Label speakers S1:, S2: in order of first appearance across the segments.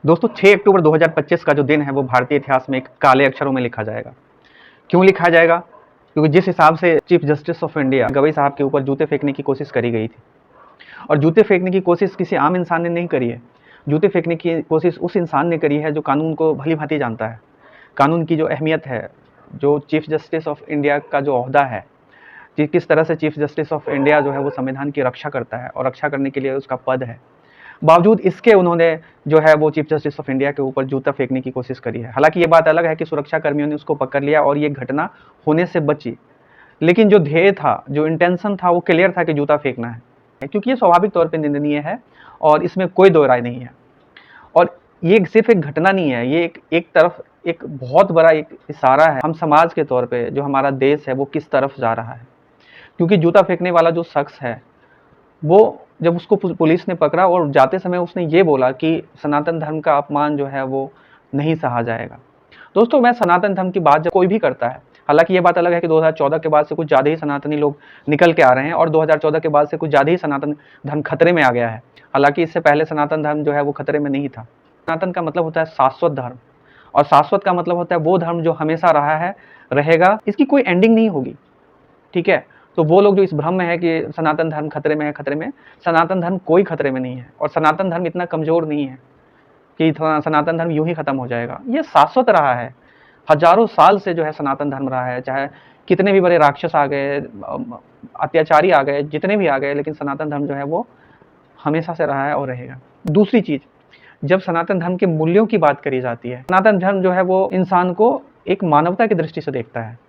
S1: दोस्तों 6 अक्टूबर 2025 का जो दिन है वो भारतीय इतिहास में एक काले अक्षरों में लिखा जाएगा। क्यों लिखा जाएगा? क्योंकि जिस हिसाब से chief justice of India Gavai साहब के ऊपर जूते फेंकने की कोशिश करी गई थी, और जूते फेंकने की कोशिश किसी आम इंसान ने नहीं करी है। जूते फेंकने की कोशिश उस इंसान ने करी है जो कानून को भली भांति जानता है, कानून की जो अहमियत है, जो चीफ जस्टिस ऑफ इंडिया का जो ओहदा है, कि किस तरह से चीफ जस्टिस ऑफ इंडिया जो है वो संविधान की रक्षा करता है और रक्षा करने के लिए उसका पद है। बावजूद इसके उन्होंने जो है वो चीफ जस्टिस ऑफ इंडिया के ऊपर जूता फेंकने की कोशिश करी है। हालांकि ये बात अलग है कि सुरक्षा कर्मियों ने उसको पकड़ लिया और ये घटना होने से बची, लेकिन जो ध्येय था, जो इंटेंशन था, वो क्लियर था कि जूता फेंकना है, क्योंकि ये स्वाभाविक तौर पर निंदनीय है और इसमें कोई दो राय नहीं है। और ये सिर्फ एक घटना नहीं है, ये एक तरफ एक बहुत बड़ा एक इशारा है हम समाज के तौर पे, जो हमारा देश है वो किस तरफ जा रहा है। क्योंकि जूता फेंकने वाला जो शख्स है वो जब उसको पुलिस ने पकड़ा और जाते समय उसने ये बोला कि सनातन धर्म का अपमान जो है वो नहीं सहा जाएगा। दोस्तों, मैं सनातन धर्म की बात जब कोई भी करता है, हालांकि ये बात अलग है कि 2014 के बाद से कुछ ज़्यादा ही सनातनी लोग निकल के आ रहे हैं और 2014 के बाद से कुछ ज़्यादा ही सनातन धर्म खतरे में आ गया है। हालांकि इससे पहले सनातन धर्म जो है वो खतरे में नहीं था। सनातन का मतलब होता है शाश्वत धर्म, और शाश्वत का मतलब होता है वो धर्म जो हमेशा रहा है, रहेगा, इसकी कोई एंडिंग नहीं होगी। ठीक है, तो वो लोग जो इस भ्रम में है कि सनातन धर्म खतरे में है, खतरे में, सनातन धर्म कोई खतरे में नहीं है। और सनातन धर्म इतना कमजोर नहीं है कि सनातन धर्म यूं ही खत्म हो जाएगा। ये शाश्वत रहा है, हजारों साल से जो है सनातन धर्म रहा है। चाहे कितने भी बड़े राक्षस आ गए, अत्याचारी आ गए, जितने भी आ गए, लेकिन सनातन धर्म जो है वो हमेशा से रहा है और रहेगा। दूसरी चीज, जब सनातन धर्म के मूल्यों की बात करी जाती है, सनातन धर्म जो है वो इंसान को एक मानवता की दृष्टि से देखता है।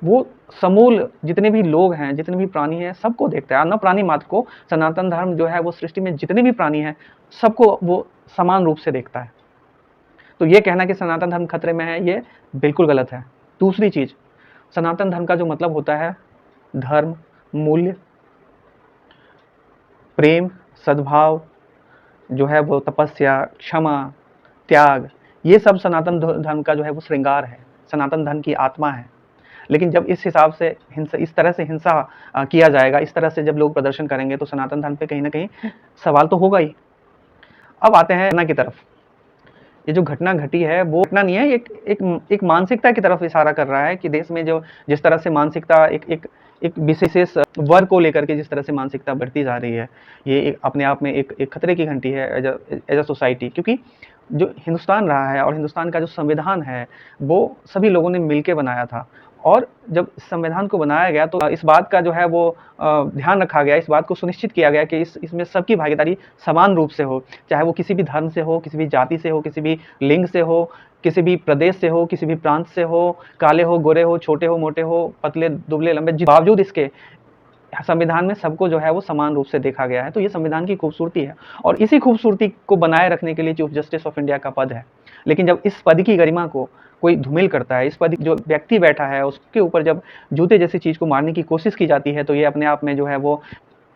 S1: वो समूल जितने भी लोग हैं, जितने भी प्राणी हैं, सबको देखता है, न प्राणी मात्र को। सनातन धर्म जो है वो सृष्टि में जितने भी प्राणी हैं सबको वो समान रूप से देखता है। तो ये कहना कि सनातन धर्म खतरे में है, ये बिल्कुल गलत है। दूसरी चीज, सनातन धर्म का जो मतलब होता है धर्म, मूल्य, प्रेम, सद्भाव, जो है वो तपस्या, क्षमा, त्याग, ये सब सनातन धर्म का जो है वो श्रृंगार है, सनातन धर्म की आत्मा है। लेकिन जब इस हिसाब से हिंसा, इस तरह से हिंसा किया जाएगा, इस तरह से जब लोग प्रदर्शन करेंगे, तो सनातन धर्म पे कहीं ना कहीं सवाल तो होगा ही। अब आते हैं घटना की तरफ। ये जो घटना घटी है वो घटना नहीं है, एक मानसिकता की तरफ इशारा कर रहा है कि देश में जो जिस तरह से मानसिकता एक विशेष वर्ग को लेकर के जिस तरह से मानसिकता बढ़ती जा रही है, ये अपने आप में एक खतरे की घंटी है एज अ सोसाइटी। क्योंकि जो हिंदुस्तान रहा है और हिंदुस्तान का जो संविधान है वो सभी लोगों ने मिलकर बनाया था, और जब संविधान को बनाया गया तो इस बात का जो है वो ध्यान रखा गया, इस बात को सुनिश्चित किया गया कि इसमें सबकी भागीदारी समान रूप से हो, चाहे वो किसी भी धर्म से हो, किसी भी जाति से हो, किसी भी लिंग से हो, किसी भी प्रदेश से हो, किसी भी प्रांत से हो, काले हो, गोरे हो, छोटे हो, मोटे हो, पतले, दुबले, लंबे, बावजूद इसके संविधान में सबको जो है वो समान रूप से देखा गया है। तो ये संविधान की खूबसूरती है, और इसी खूबसूरती को बनाए रखने के लिए चीफ जस्टिस ऑफ इंडिया का पद है। लेकिन जब इस पद की गरिमा को कोई धूमिल करता है, इस पद जो व्यक्ति बैठा है उसके ऊपर जब जूते जैसी चीज को मारने की कोशिश की जाती है, तो ये अपने आप में जो है वो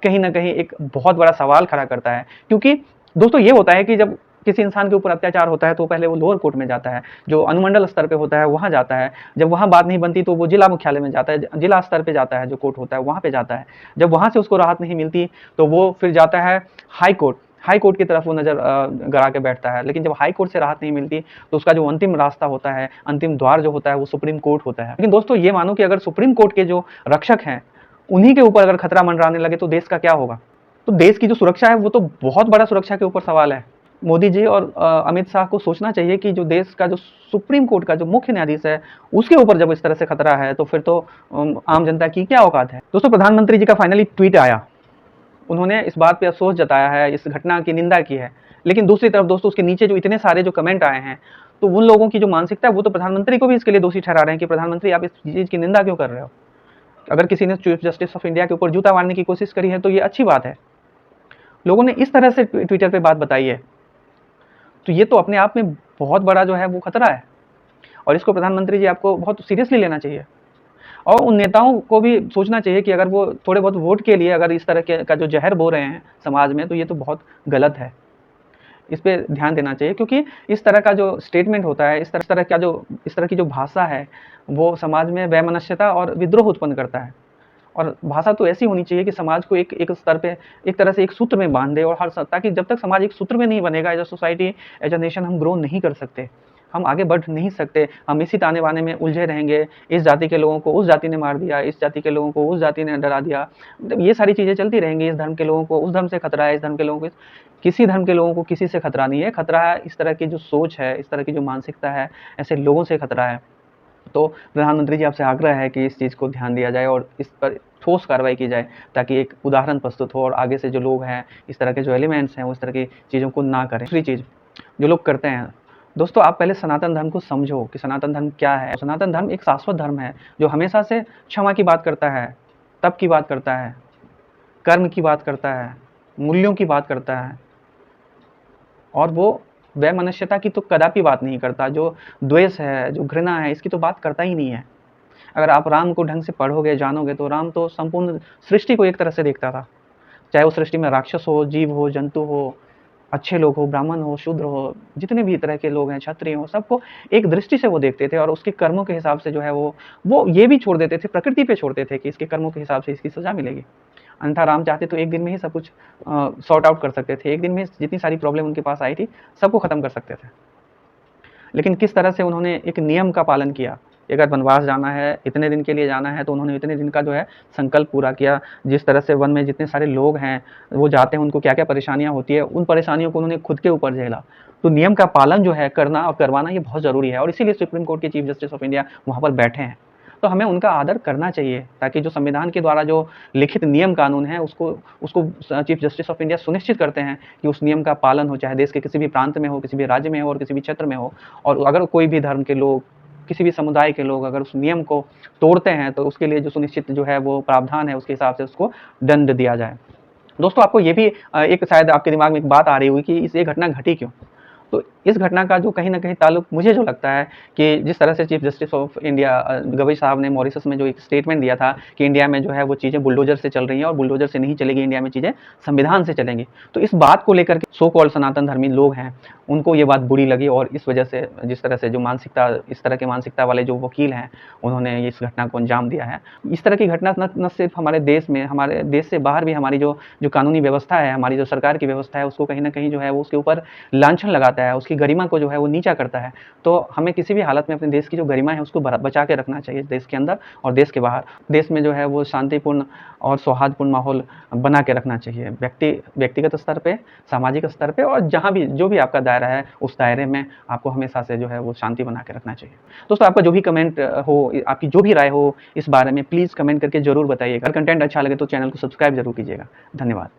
S1: कहीं ना कहीं एक बहुत बड़ा सवाल खड़ा करता है। क्योंकि दोस्तों ये होता है कि जब किसी इंसान के ऊपर अत्याचार होता है तो पहले वो लोअर कोर्ट में जाता है, जो अनुमंडल स्तर पे होता है वहाँ जाता है। जब वहाँ बात नहीं बनती तो वो जिला मुख्यालय में जाता है, जिला स्तर पे जाता है, जो कोर्ट होता है वहाँ पे जाता है। जब वहाँ से उसको राहत नहीं मिलती तो वो फिर जाता है हाई कोर्ट, हाई कोर्ट की तरफ वो नज़र गड़ा के बैठता है। लेकिन जब हाई कोर्ट से राहत नहीं मिलती तो उसका जो अंतिम रास्ता होता है, अंतिम द्वार जो होता है वो सुप्रीम कोर्ट होता है। लेकिन दोस्तों ये मानो कि अगर सुप्रीम कोर्ट के जो रक्षक हैं उन्हीं के ऊपर अगर खतरा मंडराने लगे तो देश का क्या होगा? तो देश की जो सुरक्षा है वो तो बहुत बड़ा सुरक्षा के ऊपर सवाल है। मोदी जी और अमित शाह को सोचना चाहिए कि जो देश का जो सुप्रीम कोर्ट का जो मुख्य न्यायाधीश है उसके ऊपर जब इस तरह से खतरा है तो फिर तो आम जनता की क्या औकात है। दोस्तों, प्रधानमंत्री जी का फाइनली ट्वीट आया, उन्होंने इस बात पे अफसोस जताया है, इस घटना की निंदा की है। लेकिन दूसरी तरफ दोस्तों उसके नीचे जो इतने सारे जो कमेंट आए हैं, तो उन लोगों की जो मानसिकता है वो तो प्रधानमंत्री को भी इसके लिए दोषी ठहरा रहे हैं कि प्रधानमंत्री आप इस चीज की निंदा क्यों कर रहे हो। अगर किसी ने चीफ जस्टिस ऑफ इंडिया के ऊपर जूता मारने की कोशिश करी है तो ये अच्छी बात है, लोगों ने इस तरह से ट्विटर पे बात बताई है, तो ये तो अपने आप में बहुत बड़ा जो है वो खतरा है, और इसको प्रधानमंत्री जी आपको बहुत सीरियसली लेना चाहिए। और उन नेताओं को भी सोचना चाहिए कि अगर वो थोड़े बहुत वोट के लिए अगर इस तरह के का जो जहर बो रहे हैं समाज में, तो ये तो बहुत गलत है, इस पे ध्यान देना चाहिए। क्योंकि इस तरह का जो स्टेटमेंट होता है, इस तरह की जो भाषा है वो समाज में वैमनस्यता और विद्रोह उत्पन्न करता है। और भाषा तो ऐसी होनी चाहिए कि समाज को एक स्तर पे एक तरह से एक सूत्र में बांध दे, और ताकि जब तक समाज एक सूत्र में नहीं बनेगा, as a society, as a nation, हम ग्रो नहीं कर सकते, हम आगे बढ़ नहीं सकते। हम इसी ताने बाने में उलझे रहेंगे, इस जाति के लोगों को उस जाति ने मार दिया, इस जाति के लोगों को उस जाति ने डरा दिया, मतलब ये सारी चीज़ें चलती रहेंगी। इस धर्म के लोगों को उस धर्म से खतरा है, इस धर्म के लोगों को किसी धर्म के लोगों को किसी से खतरा नहीं है। खतरा है इस तरह की जो सोच है, इस तरह की जो मानसिकता है, ऐसे लोगों से खतरा है। तो प्रधानमंत्री जी आपसे आग्रह है कि इस चीज़ को ध्यान दिया जाए और इस पर ठोस कार्रवाई की जाए, ताकि एक उदाहरण प्रस्तुत हो और आगे से जो लोग हैं, इस तरह के जो एलिमेंट्स हैं, वो इस तरह की चीज़ों को ना करें। दूसरी चीज़ जो लोग करते हैं, दोस्तों आप पहले सनातन धर्म को समझो कि सनातन धर्म क्या है। सनातन धर्म एक शाश्वत धर्म है जो हमेशा से क्षमा की बात करता है, तप की बात करता है, कर्म की बात करता है, मूल्यों की बात करता है, और वो वैमनस्यता की तो कदापि बात नहीं करता। जो द्वेष है, जो घृणा है, इसकी तो बात करता ही नहीं है। अगर आप राम को ढंग से पढ़ोगे, जानोगे, तो राम तो संपूर्ण सृष्टि को एक तरह से देखता था, चाहे उस सृष्टि में राक्षस हो, जीव हो, जंतु हो, अच्छे लोग हो, ब्राह्मण हो, शूद्र हो, जितने भी तरह के लोग हैं, क्षत्रिय हो, सबको एक दृष्टि से वो देखते थे, और उसके कर्मों के हिसाब से जो है वो ये भी छोड़ देते थे, प्रकृति पे छोड़ते थे कि इसके कर्मों के हिसाब से इसकी सजा मिलेगी। अन्यथा राम चाहते तो एक दिन में ही सब कुछ सॉर्ट आउट कर सकते थे, एक दिन में जितनी सारी प्रॉब्लम उनके पास आई थी सबको खत्म कर सकते थे। लेकिन किस तरह से उन्होंने एक नियम का पालन किया, अगर वनवास जाना है, इतने दिन के लिए जाना है, तो उन्होंने इतने दिन का जो है संकल्प पूरा किया। जिस तरह से वन में जितने सारे लोग हैं वो जाते हैं, उनको क्या क्या परेशानियां होती है, उन परेशानियों को उन्होंने खुद के ऊपर झेला। तो नियम का पालन जो है करना और करवाना ये बहुत ज़रूरी है, और इसीलिए सुप्रीम कोर्ट के चीफ जस्टिस ऑफ इंडिया वहाँ पर बैठे हैं। तो हमें उनका आदर करना चाहिए, ताकि जो संविधान के द्वारा जो लिखित नियम कानून है उसको उसको चीफ जस्टिस ऑफ इंडिया सुनिश्चित करते हैं कि उस नियम का पालन हो, चाहे देश के किसी भी प्रांत में हो, किसी भी राज्य में हो और किसी भी क्षेत्र में हो। और अगर कोई भी धर्म के लोग, किसी भी समुदाय के लोग अगर उस नियम को तोड़ते हैं, तो उसके लिए जो सुनिश्चित जो है वो प्रावधान है, उसके हिसाब से उसको दंड दिया जाए। दोस्तों आपको ये भी एक शायद आपके दिमाग में एक बात आ रही होगी कि इस ये घटना घटी क्यों? तो इस घटना का जो कहीं न कहीं ताल्लुक मुझे जो लगता है कि जिस तरह से chief justice of India Gavai साहब ने मॉरिशस में जो एक स्टेटमेंट दिया था कि इंडिया में जो है वो चीज़ें बुलडोज़र से चल रही हैं और बुलडोज़र से नहीं चलेगी, इंडिया में चीज़ें संविधान से चलेंगी। तो इस बात को लेकर के सो कॉल्ड सनातन धर्मी लोग हैं, उनको ये बात बुरी लगी, और इस वजह से जिस तरह से जो मानसिकता, इस तरह की मानसिकता वाले जो वकील हैं, उन्होंने इस घटना को अंजाम दिया है। इस तरह की घटना न सिर्फ हमारे देश में, हमारे देश से बाहर भी हमारी जो कानूनी व्यवस्था है, हमारी जो सरकार की व्यवस्था है, उसको कहीं न कहीं जो है वो उसके ऊपर लांछन लगाता है, उसकी गरिमा को जो है वो नीचा करता है। तो हमें किसी भी हालत में अपने देश की जो गरिमा है उसको बचा के रखना चाहिए, देश के अंदर और देश के बाहर। देश में जो है वो शांतिपूर्ण और सौहार्दपूर्ण माहौल बना के रखना चाहिए, व्यक्तिगत स्तर पे, सामाजिक स्तर पे, और जहाँ भी जो भी आपका दायरा है उस दायरे में आपको हमेशा से जो है वो शांति बना के रखना चाहिए। दोस्तों आपका जो भी कमेंट हो, आपकी जो भी राय हो इस बारे में, प्लीज़ कमेंट करके ज़रूर बताइएगा। अगर कंटेंट अच्छा लगे तो चैनल को सब्सक्राइब ज़रूर कीजिएगा। धन्यवाद।